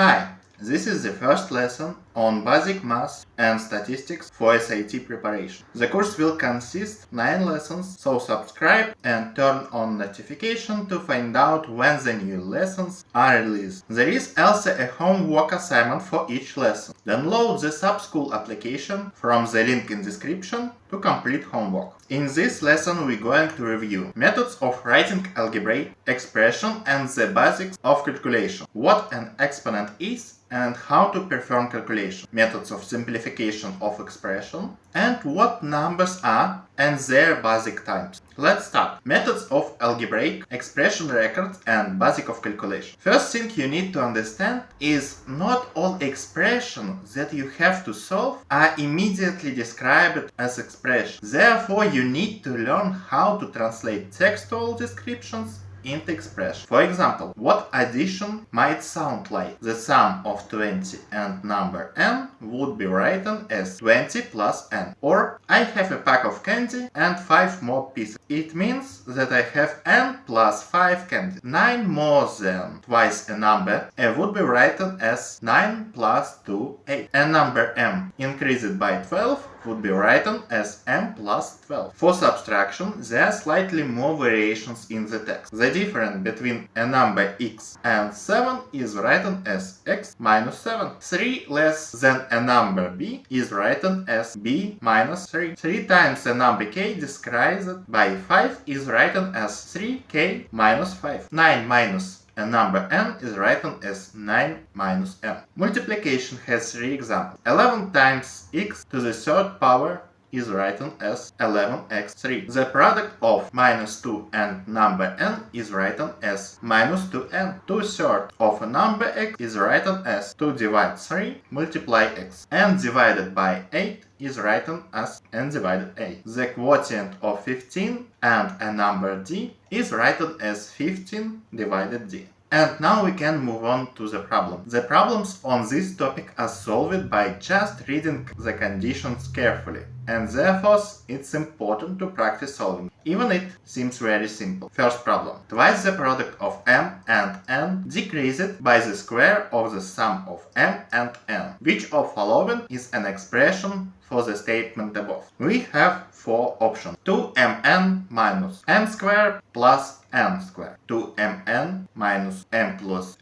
Hi, this is the first lesson on basic math and statistics for SAT preparation. The course will consist 9 lessons, so subscribe and turn on notification to find out when the new lessons are released. There is also a homework assignment for each lesson. Download the SubSchool application from the link in description to complete homework. In this lesson we're going to review methods of writing algebraic expression and the basics of calculation, what an exponent is and how to perform calculation, methods of simplification of expression, and what numbers are and their basic types. Let's start. Methods of algebraic expression records and basic of calculation. First thing you need to understand is not all expressions that you have to solve are immediately described as expressions. Therefore, you need to learn how to translate textual descriptions into expression. For example, what addition might sound like? The sum of 20 and number n would be written as 20 plus n. Or I have a pack of candy and 5 more pieces. It means that I have n plus 5 candy. 9 more than twice a number would be written as 9 plus 2, 8. And number m increased by 12 would be written as m plus 12. For subtraction, there are slightly more variations in the text. The difference between a number x and 7 is written as x minus 7. 3 less than a number b is written as b minus 3. 3 times a number k described by 5 is written as 3k minus 5. 9 minus a number n is written as 9 minus n. Multiplication has 3 examples. 11 times x to the third power is written as 11x3. The product of minus 2 and number n is written as minus 2n. 2/3 of a number x is written as 2 divided 3 multiply x. n divided by 8 is written as n divided 8. The quotient of 15 and a number d is written as 15 divided d. And now we can move on to the problem. The problems on this topic are solved by just reading the conditions carefully, and therefore it's important to practice solving, even it seems very simple. First problem. Twice the product of m and n decreased by the square of the sum of m and n. Which of following is an expression for the statement above? We have 4 options. 2mn minus m squared plus n squared. 2mn minus m plus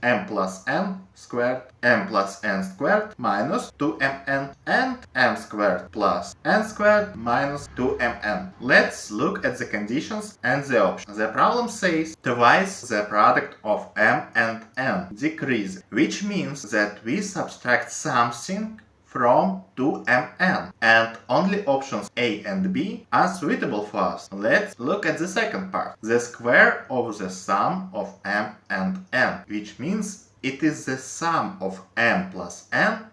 n squared, m plus n squared minus 2mn, and m squared plus n squared minus 2mn. Let's look at the conditions and the options. The problem says twice the product of m and n decreases, which means that we subtract something from 2mn, and only options A and B are suitable for us. Let's look at the second part. The square of the sum of m and n, which means it is the sum of m plus n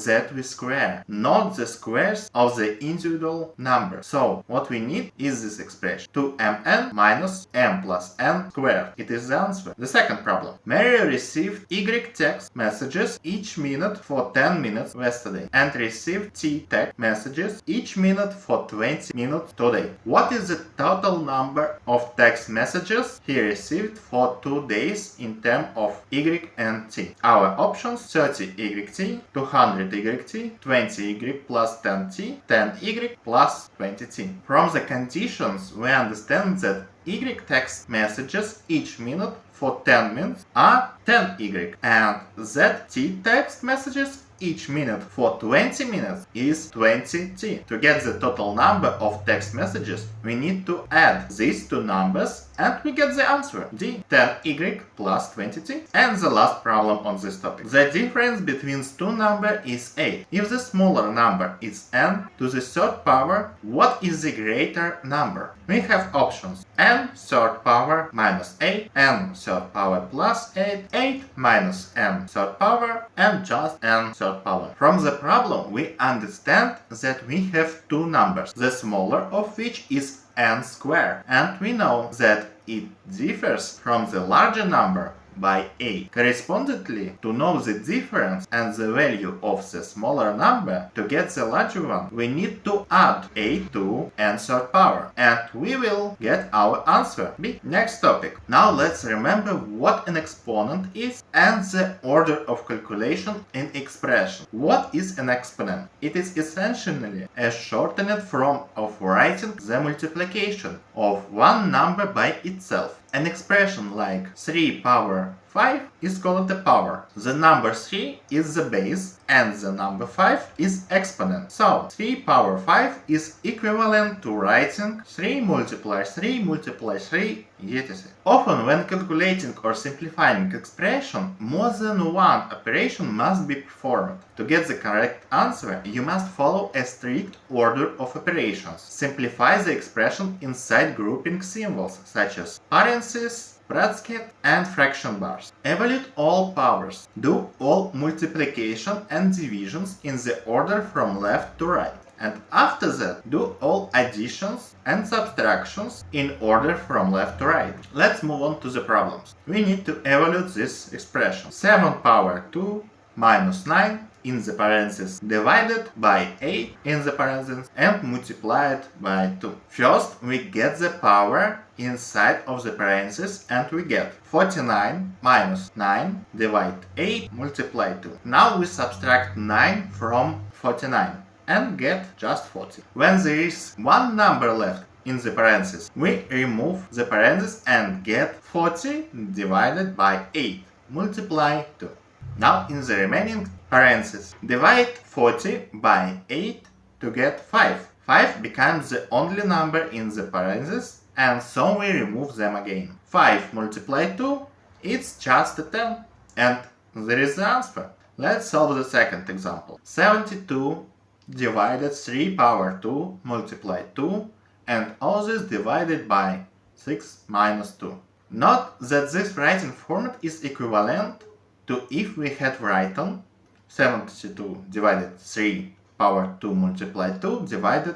that we square, not the squares of the individual numbers. So what we need is this expression, 2mn minus m plus n squared. It is the answer. The second problem. Mary received Y text messages each minute for 10 minutes yesterday and received T text messages each minute for 20 minutes today. What is the total number of text messages he received for 2 days in terms of Y and T? Our options: 30YT, 200YT, 20Y plus 10T, 10Y plus 20T. From the conditions, we understand that Y text messages each minute for 10 minutes are 10Y, and that T text messages each minute for 20 minutes is 20T. To get the total number of text messages, we need to add these two numbers and we get the answer, D, 10Y plus 20T. And the last problem on this topic. The difference between two numbers is 8. If the smaller number is n to the third power, what is the greater number? We have options: n third power minus 8, n third power plus 8, 8 minus n third power, and just n third power. From the problem, we understand that we have two numbers, the smaller of which is n squared, and we know that it differs from the larger number by 8. Correspondingly, to know the difference and the value of the smaller number, to get the larger one, we need to add 8 to n third power, and we will get our answer B. Next topic. Now let's remember what an exponent is and the order of calculation in expression. What is an exponent? It is essentially a shortened form of writing the multiplication of one number by itself. An expression like 3 power 5 is called a power. The number 3 is the base and the number 5 is exponent. So 3 power 5 is equivalent to writing 3 multiply 3 multiply 3 etc. Often when calculating or simplifying expression, more than one operation must be performed. To get the correct answer, you must follow a strict order of operations. Simplify the expression inside grouping symbols such as parentheses, bracket and fraction bars. Evaluate all powers. Do all multiplication and divisions in the order from left to right. And after that, do all additions and subtractions in order from left to right. Let's move on to the problems. We need to evaluate this expression. 7 power 2 minus 9 in the parentheses divided by 8 in the parentheses and multiplied by 2. First, we get the power inside of the parentheses and we get 49 minus 9 divide 8 multiply 2. Now we subtract 9 from 49 and get just 40. When there is one number left in the parentheses, we remove the parentheses and get 40 divided by 8 multiply 2. Now in the remaining parentheses, divide 40 by 8 to get 5. 5 becomes the only number in the parentheses and so we remove them again. 5 multiply 2, it's just a 10. And there is the answer. Let's solve the second example. 72 divided 3 power 2 multiply 2 and all this divided by 6 minus 2. Note that this writing format is equivalent to if we had written 72 divided 3 power 2 multiply 2 divided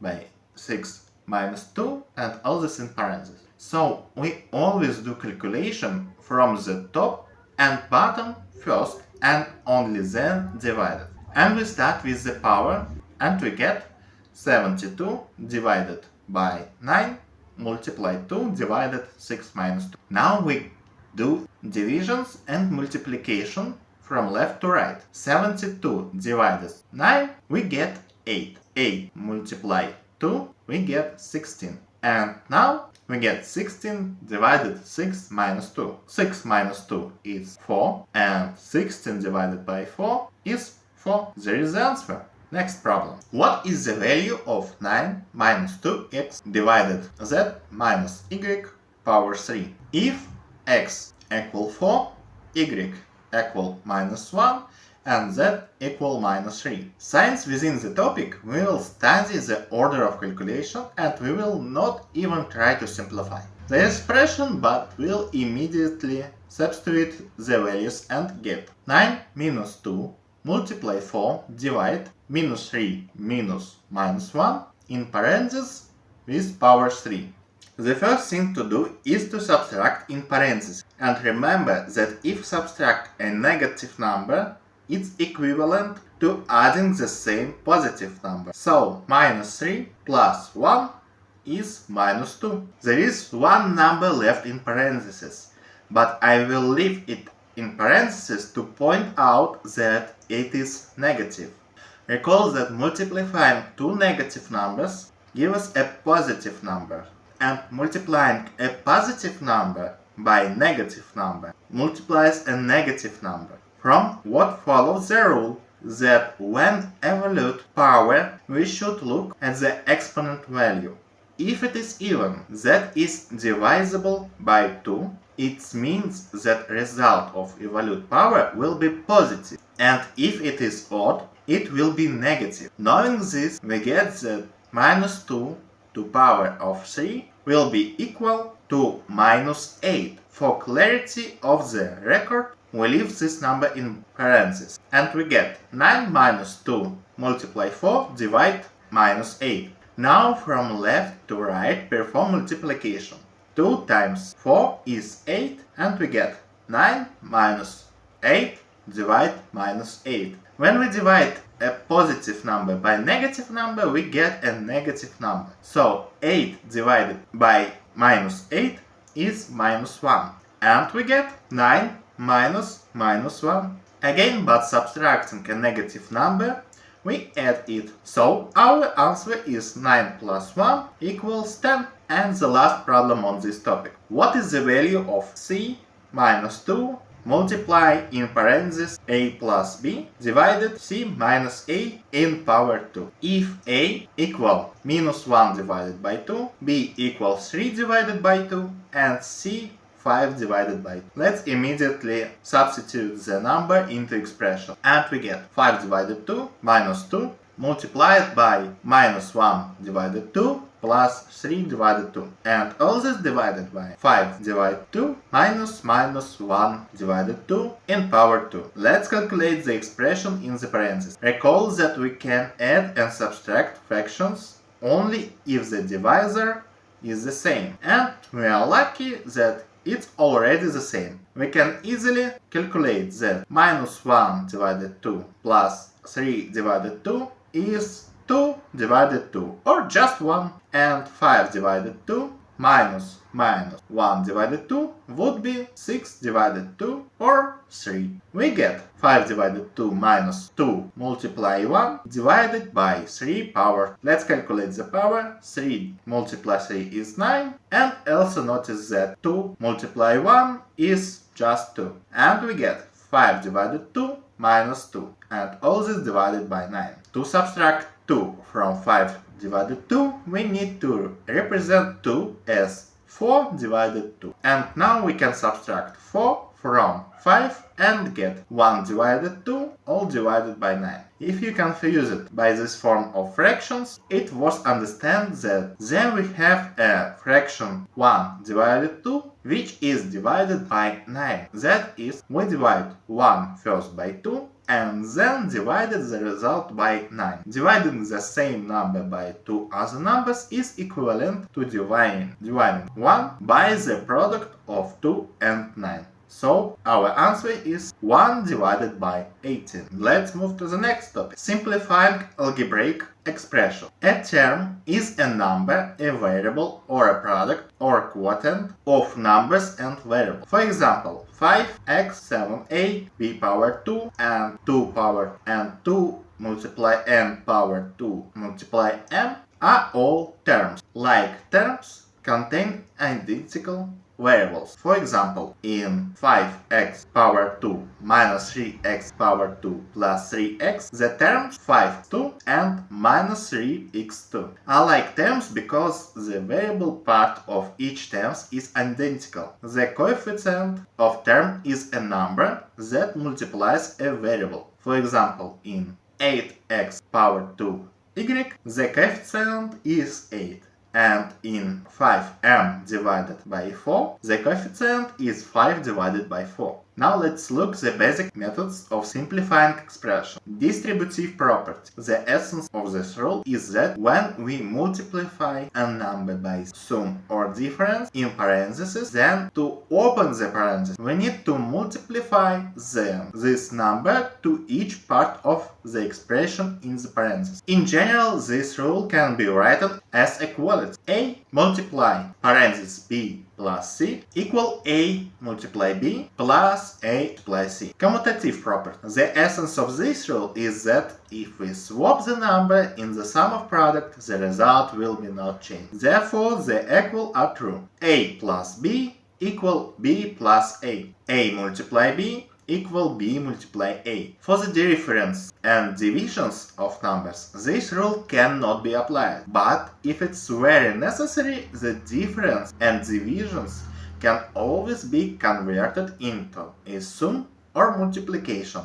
by 6 minus 2 and all this in parentheses. So we always do calculation from the top and bottom first and only then divided. And we start with the power and we get 72 divided by 9 multiply 2 divided 6 minus 2. Now we do divisions and multiplication from left to right. 72 divided 9 we get 8. 8 multiply 2 we get 16. And now we get 16 divided 6 minus 2. 6 minus 2 is 4 and 16 divided by 4 is 4. There is the answer. Next problem. What is the value of 9 minus 2x divided z minus y power 3? If x equal 4, y equal minus 1 and z equal minus 3. Since within the topic we will study the order of calculation and we will not even try to simplify the expression but will immediately substitute the values and get 9 minus 2 multiply 4 divide minus 3 minus minus 1 in parentheses with power 3. The first thing to do is to subtract in parentheses, and remember that if subtract a negative number, it's equivalent to adding the same positive number. So minus 3 plus 1 is minus 2. There is one number left in parentheses, but I will leave it in parentheses to point out that it is negative. Recall that multiplying two negative numbers gives us a positive number, and multiplying a positive number by negative number multiplies a negative number. From what follows the rule that when evaluate power, we should look at the exponent value. If it is even, that is divisible by 2, it means that result of evaluate power will be positive, and if it is odd, it will be negative. Knowing this, we get that minus 2 to power of 3 will be equal to minus 8. For clarity of the record, we leave this number in parentheses, and we get 9 minus 2 multiply 4 divide minus 8. Now from left to right perform multiplication. 2 times 4 is 8 and we get 9 minus 8 divide minus 8. When we divide a positive number by negative number, we get a negative number. So 8 divided by minus 8 is minus 1. And we get 9 minus minus 1. Again, but subtracting a negative number, we add it. So our answer is 9 plus 1 equals 10. And the last problem on this topic. What is the value of c minus 2 multiply in parentheses a plus b divided c minus a in power 2? If a equal minus 1 divided by 2, b equals 3 divided by 2, and c 5 divided by 2. Let's immediately substitute the number into expression. And we get 5 divided 2 minus 2 multiplied by minus 1 divided 2 plus 3 divided 2. And all this divided by 5 divided 2 minus 1 divided 2 in power 2. Let's calculate the expression in the parentheses. Recall that we can add and subtract fractions only if the divisor is the same. And we are lucky that it's already the same. We can easily calculate that minus 1 divided 2 plus 3 divided 2 is 2 divided 2, or just 1. And 5 divided 2 minus 1 divided 2 would be 6 divided 2, or 3. We get 5 divided 2 minus 2 multiply 1 divided by 3 power. Let's calculate the power. 3 multiply 3 is 9. And also notice that 2 multiply 1 is just 2. And we get 5 divided 2 minus 2. And all this divided by 9. To subtract 2 from 5 divided 2, we need to represent 2 as 4 divided 2. And now we can subtract 4 from 5 and get 1 divided 2 all divided by 9. If you confuse it by this form of fractions, it was understand that then we have a fraction 1 divided 2 which is divided by 9. That is, we divide 1 first by 2 and then divided the result by 9. Dividing the same number by two other numbers is equivalent to dividing 1 by the product of 2 and 9. So our answer is 1 divided by 18. Let's move to the next topic. Simplifying algebraic expression. A term is a number, a variable, or a product or quotient of numbers and variables. For example, 5x, 7a, b power 2, and 2 power and 2 multiply n power 2 multiply m are all terms. Like terms contain identical variables. For example, in 5x power 2 minus 3x power 2 plus 3x, the terms 5x2 and minus 3x2 are like terms because the variable part of each term is identical. The coefficient of term is a number that multiplies a variable. For example, in 8x power 2y, the coefficient is 8. And in 5m divided by 4, the coefficient is 5 divided by 4. Now let's look the basic methods of simplifying expression. Distributive property. The essence of this rule is that when we multiply a number by sum or difference in parentheses, then to open the parentheses, we need to multiply this number to each part of the expression in the parentheses. In general, this rule can be written as equality. A multiply parentheses b plus c equal a multiply b plus a multiply c. Commutative property. The essence of this rule is that if we swap the number in the sum of product, the result will be not changed. Therefore, the equal are true. A plus b equal b plus a. A multiply b equal b multiply a. For the difference and divisions of numbers, this rule cannot be applied. But if it's very necessary, the difference and divisions can always be converted into a sum or multiplication,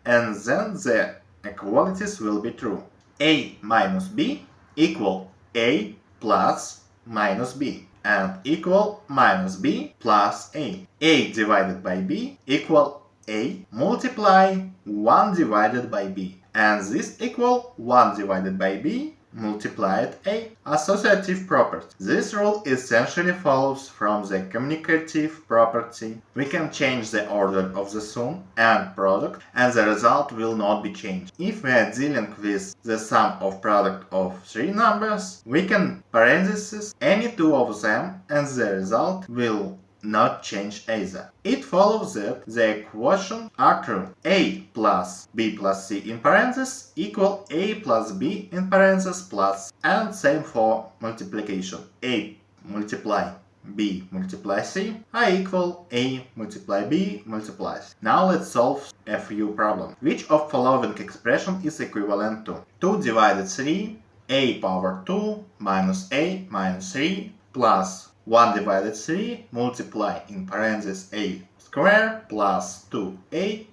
and then the equalities will be true. A minus b equal a plus minus b, and equal minus b plus a. A divided by b equal a multiply 1 divided by b, and this equal 1 divided by b multiplied a. Associative property. This rule essentially follows from the commutative property. We can change the order of the sum and product, and the result will not be changed. If we are dealing with the sum of product of three numbers, we can parentheses any two of them, and the result will not change either. It follows that the equations are true. A plus B plus C in parentheses equal A plus B in parentheses plus, and same for multiplication. A multiply B multiply C are equal A multiply B multiply C. Now let's solve a few problems. Which of following expression is equivalent to 2 divided 3 A power 2 minus A minus 3 plus 1 divided 3 multiply in parentheses A square plus 2A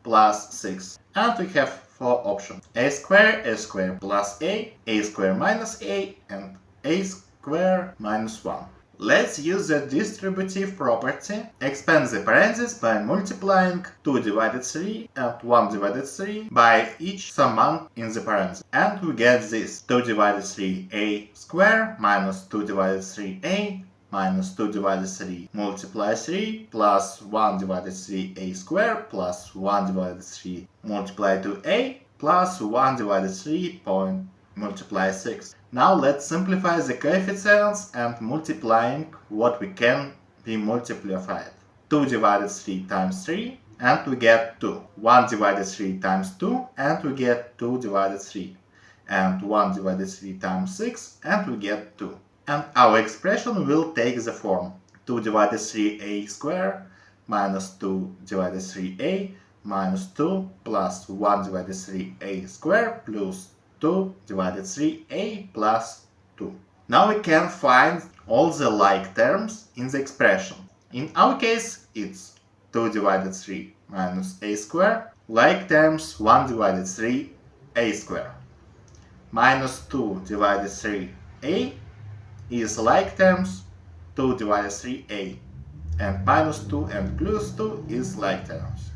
plus 6. And we have four options: A square plus A square minus A, and A square minus 1. Let's use the distributive property. Expand the parentheses by multiplying 2 divided 3 and 1 divided 3 by each summand in the parentheses. And we get this: 2 divided 3a square minus 2 divided 3a minus 2 divided 3 multiply 3 plus 1 divided 3a square plus 1 divided 3 multiply 2a plus 1 divided 3 point multiply 6. Now let's simplify the coefficients and multiplying what we can be multiplied. 2 divided 3 times 3 and we get 2. 1 divided 3 times 2 and we get 2 divided 3. And 1 divided 3 times 6 and we get 2. And our expression will take the form 2 divided 3a square minus 2 divided 3a minus 2 plus 1 divided 3a square plus 2 divided 3a plus 2. Now we can find all the like terms in the expression. In our case, it's 2 divided 3 minus a square, like terms 1 divided 3a square. Minus 2 divided 3a is like terms 2 divided 3a, and minus 2 and plus 2 is like terms.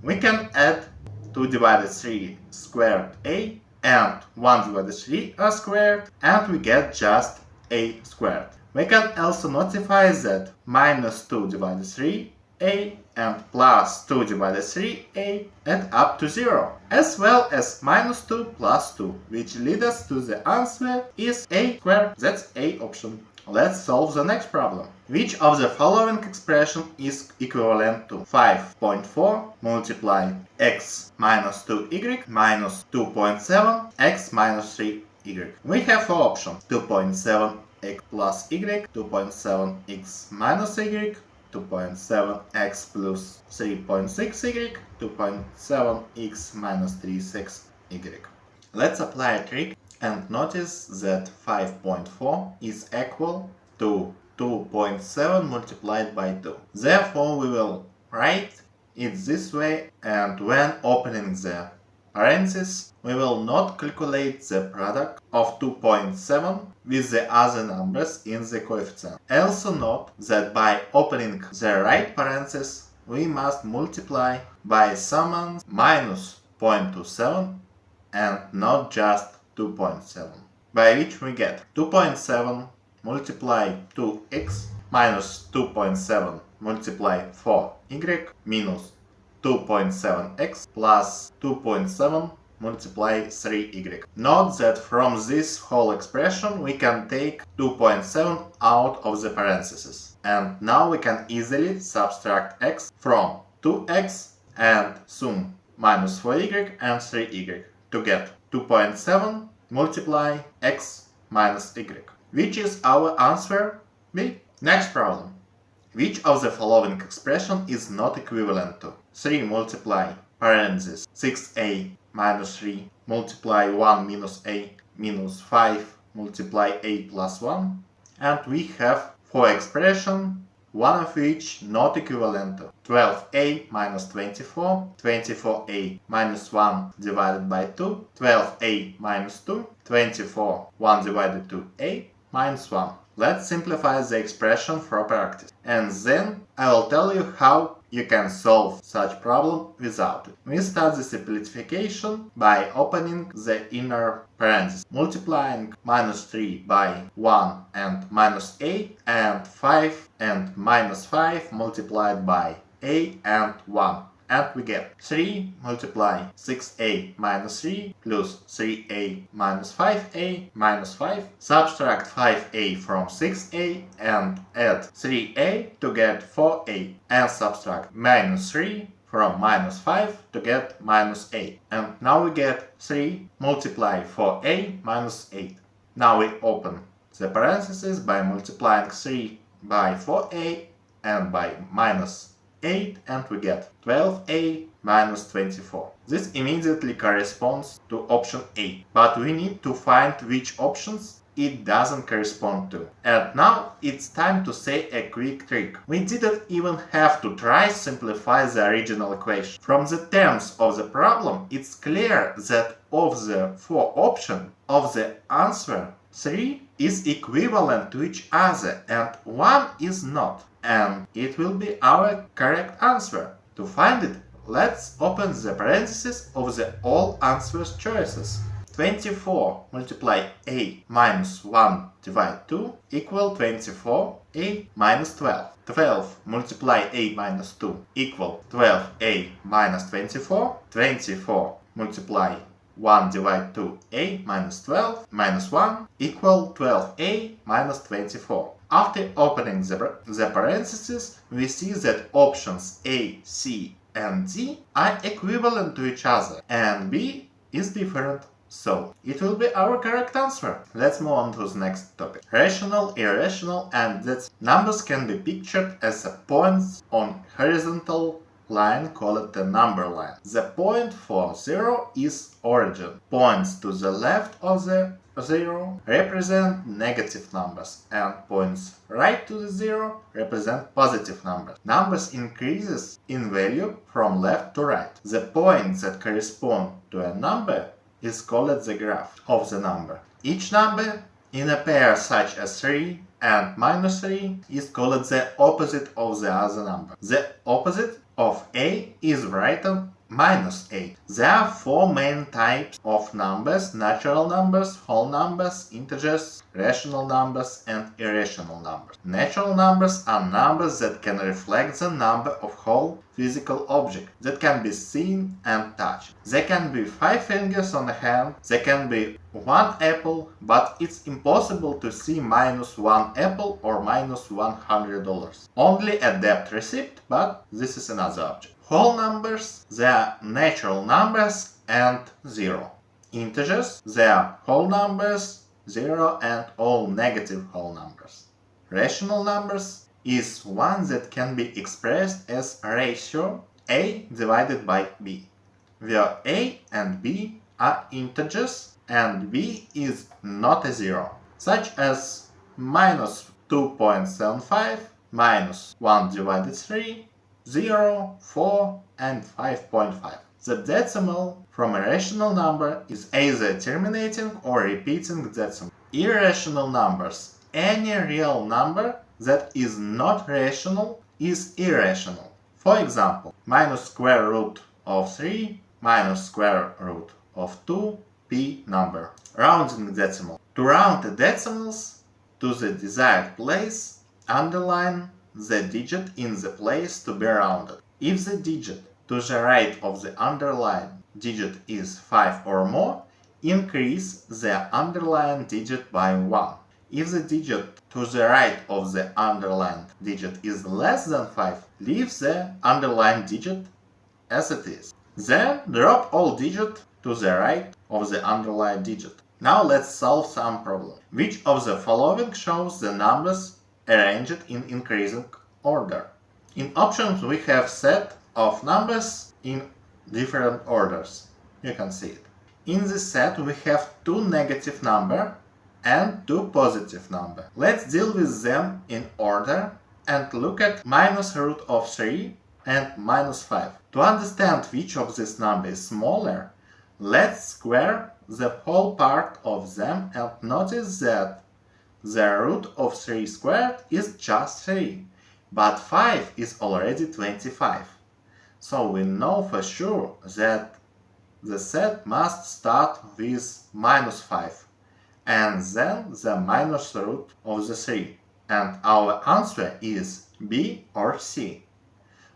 We can add 2 divided 3 squared a and 1 divided 3 a squared, and we get just a squared. We can also notify that minus 2 divided 3a and plus 2 divided 3a add up to 0, as well as minus 2 plus 2, which leads us to the answer is a squared. That's a option. Let's solve the next problem. Which of the following expression is equivalent to 5.4 multiply x minus 2y minus 2.7 x minus 3y? We have four options: 2.7x plus y, 2.7x minus y, 2.7x plus 3.6y, 2.7x minus 36y. Let's apply a trick and notice that 5.4 is equal to 2.7 multiplied by 2. Therefore, we will write it this way, and when opening the parentheses, we will not calculate the product of 2.7 with the other numbers in the coefficient. Also note that by opening the right parenthesis, we must multiply by summand minus 0.27 and not just 2.7, by which we get 2.7 multiply 2x minus 2.7 multiply 4y minus 2.7x plus 2.7 multiply 3y. Note that from this whole expression we can take 2.7 out of the parentheses, and now we can easily subtract x from 2x and sum minus 4y and 3y to get 2.7 multiply x minus y, which is our answer B. Next problem. Which of the following expression is not equivalent to 3 multiply parentheses 6a minus 3 multiply 1 minus a minus 5 multiply a plus 1? And we have four expressions, one of which not equivalent to 12a minus 24, 24a minus 1 divided by 2, 12a minus 2, 24, 1 divided to a minus 1. Let's simplify the expression for practice, and then I will tell you how you can solve such problem without it. We start the simplification by opening the inner parentheses, multiplying minus 3 by 1 and minus 8, and 5 and minus 5 multiplied by a and 1. And we get 3 multiply 6a minus 3 plus 3a minus 5a minus 5. Subtract 5a from 6a and add 3a to get 4a. And subtract minus 3 from minus 5 to get minus 8. And now we get 3 multiply 4a minus 8. Now we open the parentheses by multiplying 3 by 4a and by minus 8, and we get 12a minus 24. This immediately corresponds to option A, but we need to find which options it doesn't correspond to. And now it's time to say a quick trick. We didn't even have to try simplify the original equation. From the terms of the problem, it's clear that of the 4 options of the answer, 3 is equivalent to each other and 1 is not. And it will be our correct answer. To find it, let's open the parentheses of the all answers choices. 24 multiply a minus 1 divide 2 equal 24a minus 12. 12 multiply a minus 2 equal 12a minus 24. 24 multiply 1 divide 2a minus 12 minus 1 equal 12a minus 24. After opening the parentheses, we see that options A, C, and D are equivalent to each other, and B is different. So, it will be our correct answer. Let's move on to the next topic. Rational, irrational, and that numbers can be pictured as points on horizontal line called the number line. The point for 0 is origin. Points to the left of the 0 represent negative numbers, and points right to the 0 represent positive numbers. Numbers increases in value from left to right. The point that corresponds to a number is called the graph of the number. Each number in a pair such as 3 and minus 3 is called the opposite of the other number. The opposite of A is written minus 8. There are 4 main types of numbers: natural numbers, whole numbers, integers, rational numbers, and irrational numbers. Natural numbers are numbers that can reflect the number of whole physical objects that can be seen and touched. They can be 5 fingers on a hand, they can be 1 apple, but it's impossible to see minus 1 apple or minus $100. Only a debt receipt, but this is another object. Whole numbers, they are natural numbers and 0. Integers, they are whole numbers, 0, and all negative whole numbers. Rational numbers is one that can be expressed as a ratio a divided by b, where a and b are integers and b is not a 0, such as minus 2.75, minus 1 divided 3, 0, 4, and 5.5. The decimal from a rational number is either terminating or repeating decimal. Irrational numbers. Any real number that is not rational is irrational. For example, minus square root of 3 minus square root of 2 p number. Rounding decimal. To round the decimals to the desired place, underline the digit in the place to be rounded. If the digit to the right of the underlined digit is 5 or more, increase the underlined digit by 1. If the digit to the right of the underlined digit is less than 5, leave the underlined digit as it is. Then drop all digits to the right of the underlined digit. Now let's solve some problem. Which of the following shows the numbers arranged in increasing order? In options we have set of numbers in different orders. You can see it. In this set we have 2 negative numbers and 2 positive numbers. Let's deal with them in order and look at minus root of 3 and minus 5. To understand which of these numbers is smaller, let's square the whole part of them and notice that the root of 3 squared is just 3. but 5 is already 25. So we know for sure that the set must start with minus 5 and then the minus root of the 3. And our answer is B or C.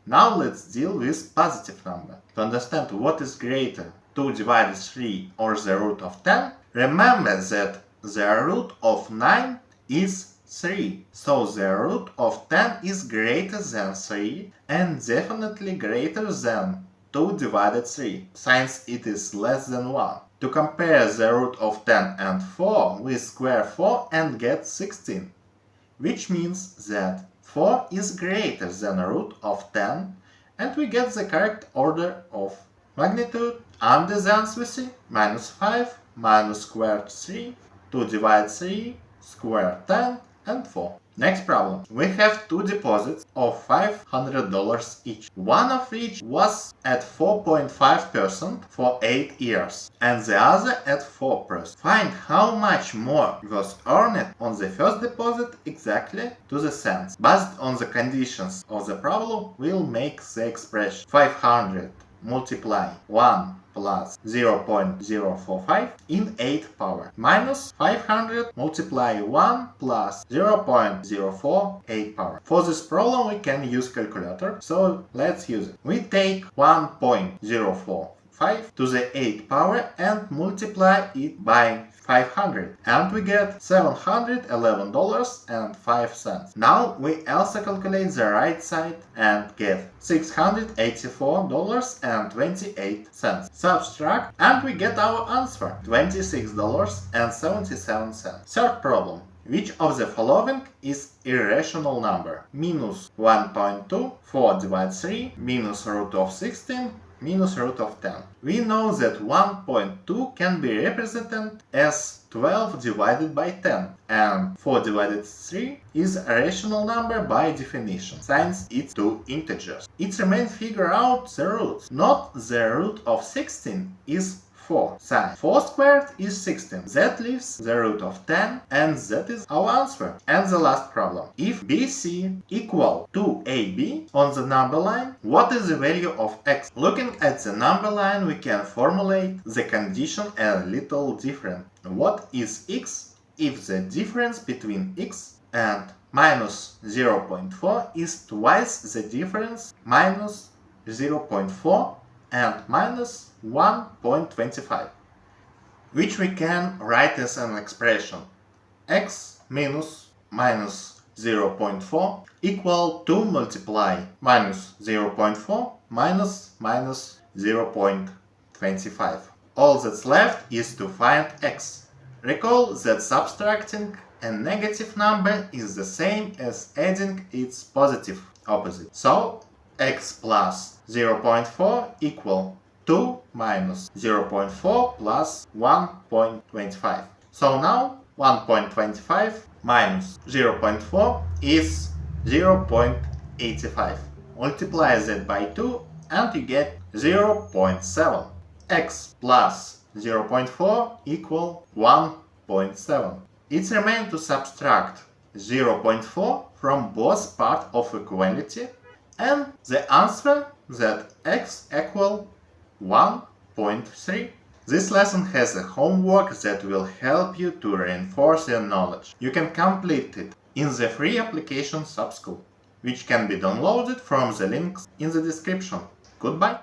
Now let's deal with positive number. To understand what is greater, 2 divided 3 or the root of 10, remember that the root of 9 is 3. So the root of 10 is greater than 3 and definitely greater than 2 divided 3, since it is less than 1. To compare the root of 10 and 4, we square 4 and get 16, which means that 4 is greater than the root of 10, and we get the correct order of magnitude. Under the answer we see minus 5, minus squared 3, 2 divided 3, squared 10, and 4. Next problem. We have two deposits of $500 each. One of which was at 4.5% for 8 years and the other at 4%. Find how much more was earned on the first deposit exactly to the cents. Based on the conditions of the problem, we'll make the expression 500 multiply 1 plus 0.045 in 8 power minus 500 multiply 1 plus 0.048 power. For this problem we can use calculator, so let's use it. We take 1.045 to the 8 power and multiply it by 500 and we get $711.05. Now we also calculate the right side and get $684.28. Subtract and we get our answer, $26.77. Third problem. Which of the following is irrational number? Minus 1.2, 4 divided 3, minus root of 16, minus root of 10. We know that 1.2 can be represented as 12 divided by 10 and 4 divided 3 is a rational number by definition, since it's two integers. It remains figure out the roots. Not the root of 16 is 4. Since 4 squared is 16. That leaves the root of 10 and that is our answer. And the last problem. If BC equal to AB on the number line, what is the value of x? Looking at the number line, we can formulate the condition a little different. What is x if the difference between x and minus 0.4 is twice the difference minus 0.4 and minus 1.25, which we can write as an expression x minus minus 0.4 equal to multiply minus 0.4 minus minus 0.25. All that's left is to find x. Recall that subtracting a negative number is the same as adding its positive opposite. So x plus 0.4 equal 2 minus 0.4 plus 1.25. So now 1.25 minus 0.4 is 0.85. Multiply that by 2 and you get 0.7. X plus 0.4 equal 1.7. It remains to subtract 0.4 from both parts of equality and the answer that x equal 1.3. This lesson has a homework that will help you to reinforce your knowledge. You can complete it in the free application SubSchool, which can be downloaded from the links in the description. Goodbye!